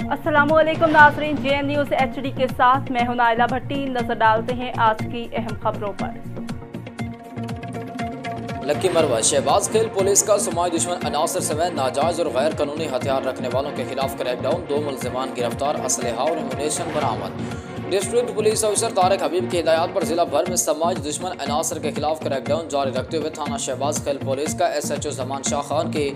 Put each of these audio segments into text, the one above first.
अस्सलामुअलैकुम नाज़रीन, JN news HD के साथ मैं हूं नाइला भट्टी। नजर डालते हैं आज की अहम खबरों पर। लक्की मरवा शहबाज खेल पुलिस का समाज दुश्मन अनासर समेत नाजायज और गैर कानूनी हथियार रखने वालों के खिलाफ क्रैकडाउन, 2 मुलजिमान गिरफ्तार, असलहा और एमुनेशन बरामद। डिस्ट्रिक्ट पुलिस ऑफिसर तारिक हबीब की हिदायत पर जिला भर में समाज दुश्मन अनासर के खिलाफ क्रैकडाउन जारी रखते हुए थाना शहबाज खेल पुलिस का SHO जमान शाह खान की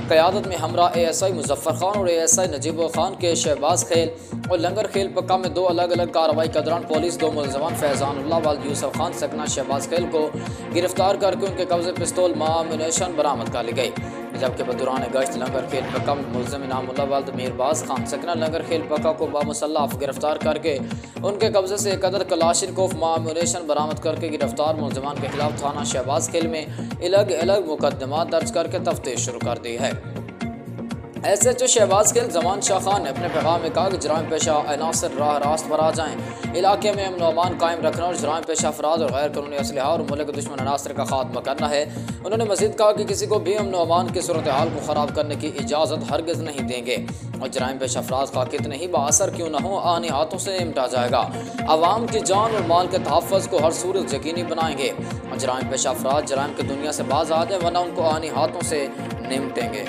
क़यादत में हमरा ASI मुजफ्फर खान और ASI नजीब खान के शहबाज खेल और लंगर खेल पक्का में 2 अलग अलग कार्रवाई के दौरान पुलिस 2 मुलजमान फैजानुल्लाह वाल यूसुफ खान सकना शहबाज खेल को गिरफ्तार करके उनके कब्जे पिस्तौल मामूनेशन बरामद कर ली गई, जबकि बदौरान गश्त लंगर खेल पक्का में मुलजिम इनामुल्लाह वाल मीरबाज खान सकना लंगर खेल पक्का को बामुसल्लाफ गिरफ्तार करके उनके कब्जे से एक अदद कलाशिनकोफ मामूनेशन बरामद करके गिरफ्तार मुलजमान के खिलाफ थाना शहबाज खेल में अलग अलग मुकदमा दर्ज करके तफ्तीश शुरू कर दी है। SHO शहबाज खेल जमान शाह खान ने अपने पैगाम में कहा कि जराइम पेशा अनासर राह रास्त पर आ जाएँ, इलाके में अमन अमान कायम रखना और जराइम पेशा अफराद और गैर कानूनी असलहा और मुल्क दुश्मन अनासर का खात्मा करना है। उन्होंने मजीद कहा कि किसी को भी अमन अमान की सूरत हाल को ख़राब करने की इजाज़त हरगिज़ नहीं देंगे और जराइम पेशा अफराद का कितने ही बाअसर क्यों न हो आने हाथों से निपटा जाएगा। आवाम की जान और माल के तहफ़्फ़ुज़ को हर सूरत यकीनी बनाएंगे और जराइम पेशा अफराद जराइम की दुनिया से बाज आ जाए, वरना उनको आने हाथों से निपटेंगे।